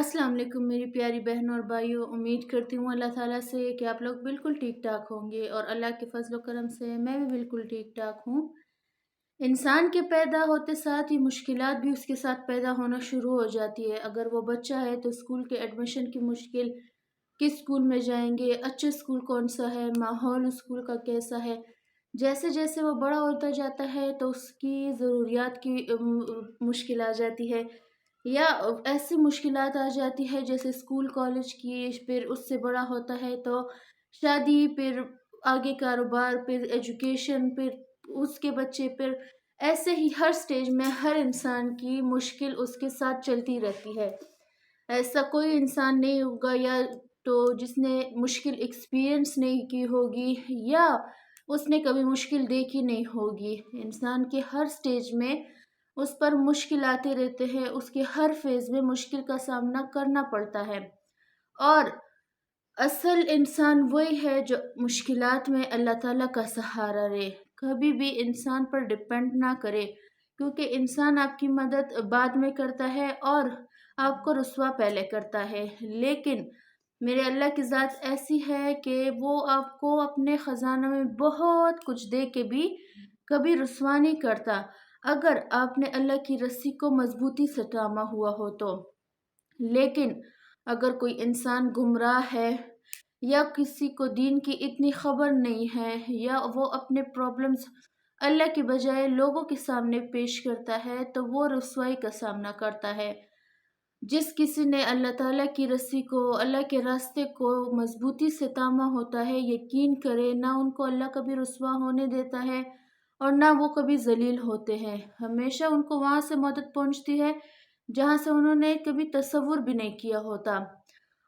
अस्सलाम वालेकुम मेरी प्यारी बहनों और भाइयों। उम्मीद करती हूँ अल्लाह ताला से कि आप लोग बिल्कुल ठीक ठाक होंगे और अल्लाह के फजल करम से मैं भी बिल्कुल ठीक ठाक हूँ। इंसान के पैदा होते साथ ही मुश्किलात भी उसके साथ पैदा होना शुरू हो जाती है। अगर वो बच्चा है तो स्कूल के एडमिशन की मुश्किल, किस स्कूल में जाएंगे, अच्छे स्कूल कौन सा है, माहौल स्कूल का कैसा है। जैसे जैसे वो बड़ा होता जाता है तो उसकी ज़रूरियात की मुश्किल आ जाती है, या ऐसी मुश्किलात आ जाती है जैसे स्कूल कॉलेज की। फिर उससे बड़ा होता है तो शादी, फिर आगे कारोबार, फिर एजुकेशन, फिर उसके बच्चे, फिर ऐसे ही हर स्टेज में हर इंसान की मुश्किल उसके साथ चलती रहती है। ऐसा कोई इंसान नहीं होगा या तो जिसने मुश्किल एक्सपीरियंस नहीं की होगी, या उसने कभी मुश्किल देखी नहीं होगी। इंसान के हर स्टेज में उस पर मुश्किल आते रहते हैं, उसके हर फेज में मुश्किल का सामना करना पड़ता है। और असल इंसान वही है जो मुश्किलात में अल्लाह ताला का सहारा रहे, कभी भी इंसान पर डिपेंड ना करे, क्योंकि इंसान आपकी मदद बाद में करता है और आपको रुसवा पहले करता है। लेकिन मेरे अल्लाह की ज़ात ऐसी है कि वो आपको अपने ख़जाना में बहुत कुछ दे के भी कभी रुसवा नहीं करता, अगर आपने अल्लाह की रस्सी को मजबूती से थामा हुआ हो तो। लेकिन अगर कोई इंसान गुमराह है, या किसी को दीन की इतनी खबर नहीं है, या वो अपने प्रॉब्लम्स अल्लाह की बजाय लोगों के सामने पेश करता है, तो वो रुसवाई का सामना करता है। जिस किसी ने अल्लाह ताला की रस्सी को, अल्लाह के रास्ते को मजबूती से थामा होता है, यकीन करे ना उनको अल्लाह कभी रुसवा होने देता है और ना वो कभी जलील होते हैं। हमेशा उनको वहाँ से मदद पहुँचती है जहाँ से उन्होंने कभी तसव्वुर भी नहीं किया होता।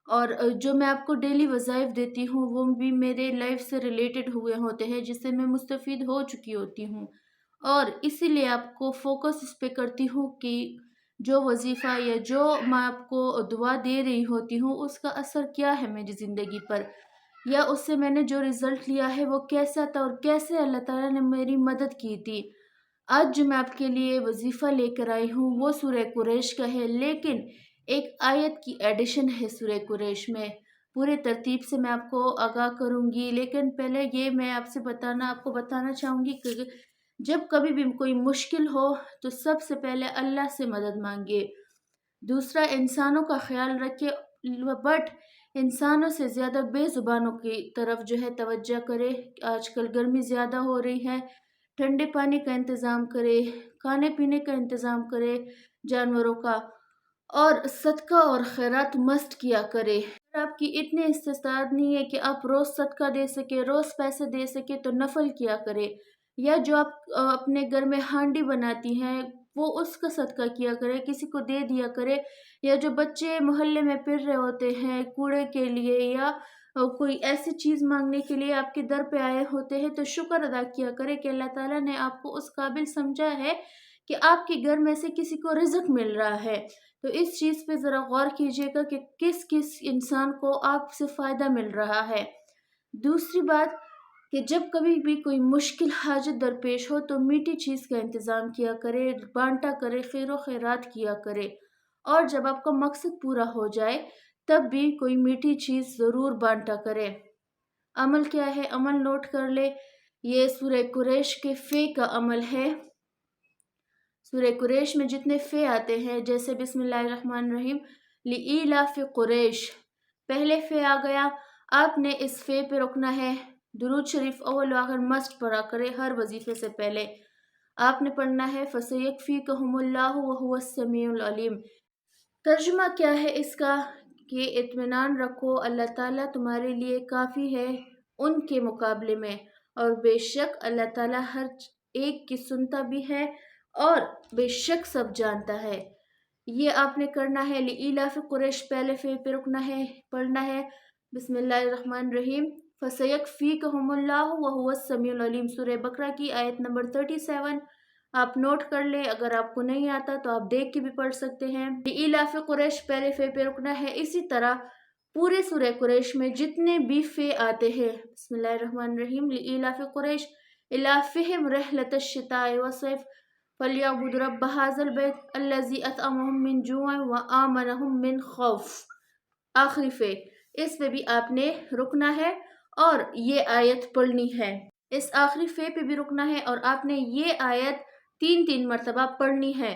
और जो मैं आपको डेली वज़ाइफ देती हूँ वो भी मेरे लाइफ से रिलेटेड हुए होते हैं, जिससे मैं मुस्तफ़ीद हो चुकी होती हूँ। और इसीलिए आपको फ़ोकस इस पे करती हूँ कि जो वज़ीफ़ा या जो मैं आपको दुआ दे रही होती हूँ उसका असर क्या है मेरी ज़िंदगी पर, या उससे मैंने जो रिज़ल्ट लिया है वो कैसा था और कैसे अल्लाह ताला ने मेरी मदद की थी। आज जो मैं आपके लिए वजीफ़ा लेकर आई हूँ वो सूरह कुरैश का है, लेकिन एक आयत की एडिशन है सूरह कुरैश में। पूरे तरतीब से मैं आपको आगाह करूँगी, लेकिन पहले ये मैं आपको बताना चाहूँगी कि जब कभी भी कोई मुश्किल हो तो सबसे पहले अल्लाह से मदद मांगिए। दूसरा, इंसानों का ख्याल रखे, बट इंसानों से ज़्यादा बेज़ुबानों की तरफ जो है तवज्जो करे। आजकल गर्मी ज़्यादा हो रही है, ठंडे पानी का इंतज़ाम करे, खाने पीने का इंतज़ाम करे जानवरों का, और सदका और खैरात मस्त किया करे। अगर आपकी इतनी इस्तेताद नहीं है कि आप रोज़ सदका दे सके, रोज़ पैसे दे सके, तो नफल किया करे। या जो आप अपने घर में हांडी बनाती हैं वो उसका सदका किया करे, किसी को दे दिया करे। या जो बच्चे मोहल्ले में फिर रहे होते हैं कूड़े के लिए, या कोई ऐसी चीज़ मांगने के लिए आपके दर पे आए होते हैं, तो शुक्र अदा किया करे कि अल्लाह ताला ने आपको उस काबिल समझा है कि आपके घर में से किसी को रिज़्क मिल रहा है। तो इस चीज़ पे ज़रा गौर कीजिएगा कि किस किस इंसान को आपसे फ़ायदा मिल रहा है। दूसरी बात, कि जब कभी भी कोई मुश्किल हाजत दरपेश हो तो मीठी चीज़ का इंतज़ाम किया करे, बांटा करे, खैर खैरात किया करे। और जब आपका मकसद पूरा हो जाए तब भी कोई मीठी चीज़ ज़रूर बांटा करे। अमल क्या है, अमल नोट कर ले। ये सूरह कुरैश के फ़े का अमल है। सूरह कुरैश में जितने फ़े आते हैं, जैसे बिस्मिल्लाहिर्रहमानिर्रहीम, लिईलाफ़ कुरैश, पहले फ़े आ गया, आपने इस फ़े पे रुकना है। दुरूद शरीफ अव्वल व आखिर मस्ट पढ़ा करे हर वजीफे से पहले। आपने पढ़ना है फसयकफ़ीकहुमुल्लाहु व हुवस समीउल अलीम। तर्जुमा क्या है इसका, कि इत्मीनान रखो, अल्लाह ताला तुम्हारे लिए काफ़ी है उनके मुकाबले में, और बेशक अल्लाह ताला हर एक की सुनता भी है और बेशक सब जानता है। ये आपने करना है। लिईलाफ़ कुरैश पहले पे रुकना है, पढ़ना है बिस्मिल्लाहिर्रहमानिर्रहीम, फसयकफ़ीकहुमुल्लाहु व हुवस समीउल अलीम, सूरह बकरा की आयत नंबर 37। आप नोट कर ले, अगर आपको नहीं आता तो आप देख के भी पढ़ सकते हैं। लिईलाफ़ कुरैश पहले फ़े पे रुकना है। इसी तरह पूरे सूरह कुरैश में जितने भी फ़े आते हैं, बिस्मिल्लाहिर्रहमानिर्रहीम, लिईलाफ़ कुरैश इलाफ़िहिम रहलतश शिताए व सैफ, फलियअबुदु रब्ब हाज़ल बैत अल्लज़ी अतअमहुम मिन जुअ व आमनहुम मिन खौफ। आखिरी फे, इस पे भी आपने रुकना है और ये आयत पढ़नी है। इस आखिरी फे पे भी रुकना है और आपने ये आयत 3-3 मरतबा पढ़नी है।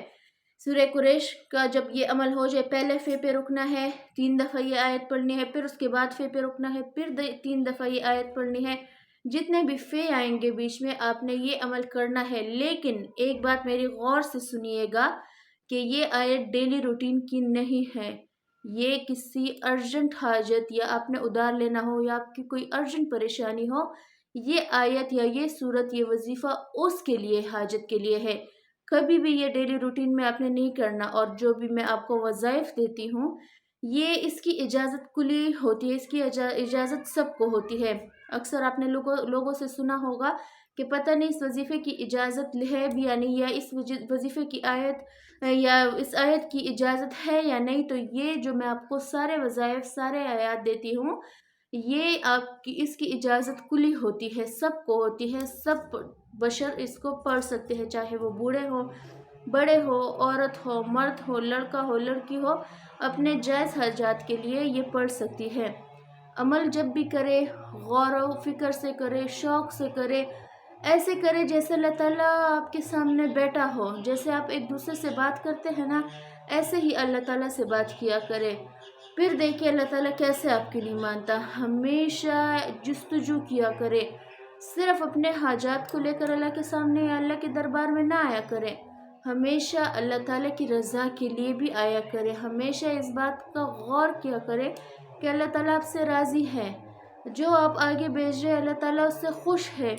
सूरह कुरैश का जब ये अमल हो जाए, पहले फे पे रुकना है, 3 दफ़ा ये आयत पढ़नी है, फिर उसके बाद फे पे रुकना है, फिर 3 दफ़ा ये आयत पढ़नी है। जितने भी फे आएंगे बीच में आपने ये अमल करना है। लेकिन एक बात मेरी गौर से सुनिएगा कि ये आयत डेली रूटीन की नहीं है। ये किसी अर्जेंट हाजत या आपने उधार लेना हो या आपकी कोई अर्जेंट परेशानी हो, ये आयत या ये सूरत, ये वजीफ़ा उसके लिए, हाजत के लिए है। कभी भी ये डेली रूटीन में आपने नहीं करना। और जो भी मैं आपको वज़ाइफ देती हूँ, ये इसकी इजाज़त कुली होती है, इसकी इजाज़त सबको होती है। अक्सर आपने लोगों से सुना होगा कि पता नहीं इस वजीफ़े की इजाज़त है भी या नहीं, या इस वजीफ़े की आयत या इस आयत की इजाज़त है या नहीं। तो ये जो मैं आपको सारे वज़ाइफ, सारे आयत देती हूँ, ये आपकी इसकी इजाज़त कुली होती है, सबको होती है। सब बशर इसको पढ़ सकते हैं, चाहे वो बूढ़े हो, बड़े हो, औरत हो, मर्द हो, लड़का हो, लड़की हो, अपने जायज़ हाजात के लिए ये पढ़ सकती है। अमल जब भी करे गौर व फिक्र से करे, शौक़ से करे, ऐसे करे जैसे अल्लाह ताला आपके सामने बैठा हो। जैसे आप एक दूसरे से बात करते हैं ना, ऐसे ही अल्लाह ताला से बात किया करे। फिर देखिए अल्लाह ताला कैसे आपकी नहीं मानता। हमेशा जुस्तजू किया करे, सिर्फ अपने हाजात को लेकर अल्लाह के सामने या अल्लाह के दरबार में ना आया करे। हमेशा अल्लाह ताला की रज़ा के लिए भी आया करे। हमेशा इस बात का गौर किया करे कि अल्लाह ताला आपसे राज़ी है, जो आप आगे भेज रहे हैं अल्लाह ताला उससे खुश है।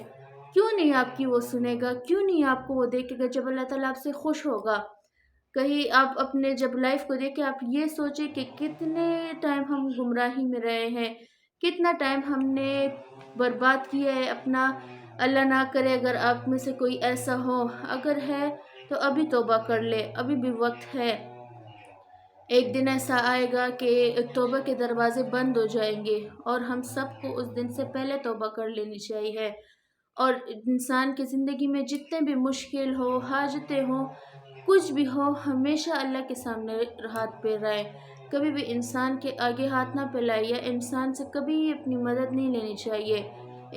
क्यों नहीं आपकी वो सुनेगा, क्यों नहीं आपको वो देखेगा जब अल्लाह ताला आपसे खुश होगा। कहीं आप अपने जब लाइफ को देखें, आप ये सोचें कि कितने टाइम हम गुमराही में रहे हैं, कितना टाइम हमने बर्बाद किया है अपना। अल्लाह ना करे अगर आप में से कोई ऐसा हो, अगर है तो अभी तौबा कर ले, अभी भी वक्त है। एक दिन ऐसा आएगा कि तौबा के दरवाजे बंद हो जाएंगे और हम सबको उस दिन से पहले तौबा कर लेनी चाहिए। और इंसान की ज़िंदगी में जितने भी मुश्किल हो, हाजतें हो, कुछ भी हो, हमेशा अल्लाह के सामने हाथ फैलाए। कभी भी इंसान के आगे हाथ ना फैलाए या इंसान से कभी अपनी मदद नहीं लेनी चाहिए।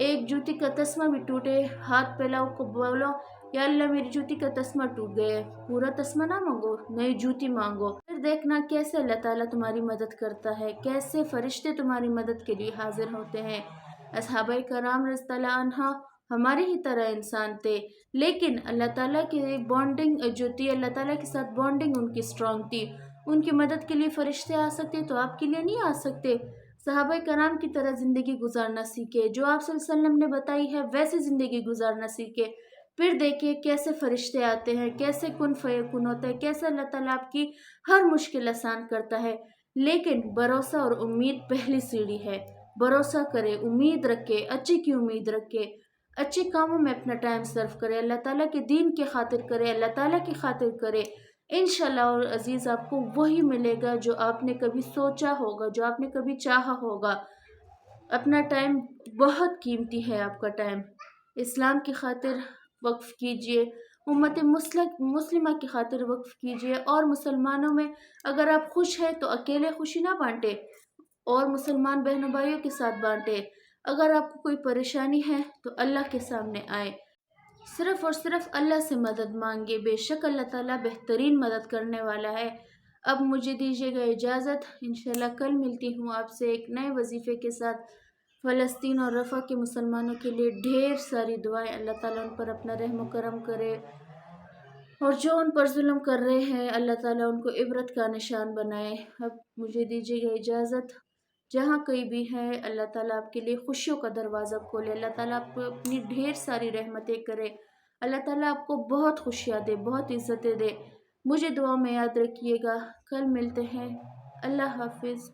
एक जूती का तस्मा भी टूटे, हाथ फैलाओ को बोलो या अल्लाह मेरी जूती का तस्मा टूट गया है, पूरा तस्मा ना मांगो, नई जूती मांगो। फिर देखना कैसे अल्लाह ताला तुम्हारी मदद करता है, कैसे फरिश्ते तुम्हारी मदद के लिए हाजिर होते हैं। असहाबाए कराम रज़ियल्लाहु अन्हा हमारी ही तरह इंसान थे, लेकिन अल्लाह ताला की बॉन्डिंग जो थी, अल्लाह ताला के साथ बॉन्डिंग उनकी स्ट्रांग थी। उनकी मदद के लिए फरिश्ते आ सकते तो आपके लिए नहीं आ सकते। सहाबाए कराम की तरह ज़िंदगी गुजारना सीखे, जो आप सल्लल्लाहु अलैहि वसल्लम ने बताई है वैसे ज़िंदगी गुजारना सीखे। फिर देखिए कैसे फरिश्ते आते हैं, कैसे कुन फयकुन होता है, कैसे अल्लाह ताला आपकी हर मुश्किल आसान करता है। लेकिन भरोसा और उम्मीद पहली सीढ़ी है। भरोसा करे, उम्मीद रखे, अच्छी की उम्मीद रखे, अच्छे कामों में अपना टाइम सर्व करे, अल्लाह ताला के दीन के खातिर करे, अल्लाह ताला की खातिर करे। इंशाल्लाह और अज़ीज़ आपको वही मिलेगा जो आपने कभी सोचा होगा, जो आपने कभी चाहा होगा। अपना टाइम बहुत कीमती है, आपका टाइम इस्लाम की खातिर वक्फ़ कीजिए, उम्मत मुस्लिमा की खातिर वक्फ़ कीजिए। और मुसलमानों में अगर आप खुश हैं तो अकेले खुशी ना बांटे, और मुसलमान बहनों भाइयों के साथ बांटे। अगर आपको कोई परेशानी है तो अल्लाह के सामने आए, सिर्फ़ और सिर्फ अल्लाह से मदद मांगे। बेशक अल्लाह ताला बेहतरीन मदद करने वाला है। अब मुझे दीजिएगा इजाज़त, इंशाल्लाह कल मिलती हूँ आपसे एक नए वजीफ़े के साथ। फ़लस्तीन और रफ़ा के मुसलमानों के लिए ढेर सारी दुआएं, अल्लाह ताला उन पर अपना रहम करम करे, और जो उन पर जुल्म कर रहे हैं अल्लाह ताला उनको इबरत का निशान बनाए। अब मुझे दीजिएगा इजाज़त। जहाँ कहीं भी है अल्लाह ताला आपके लिए खुशियों का दरवाज़ा खोले, अल्लाह ताला आपको अपनी ढेर सारी रहमतें करे, अल्लाह ताला आपको बहुत खुशियाँ दे, बहुत इज़्ज़तें दे। मुझे दुआ में याद रखिएगा। कल मिलते हैं। अल्लाह हाफिज़।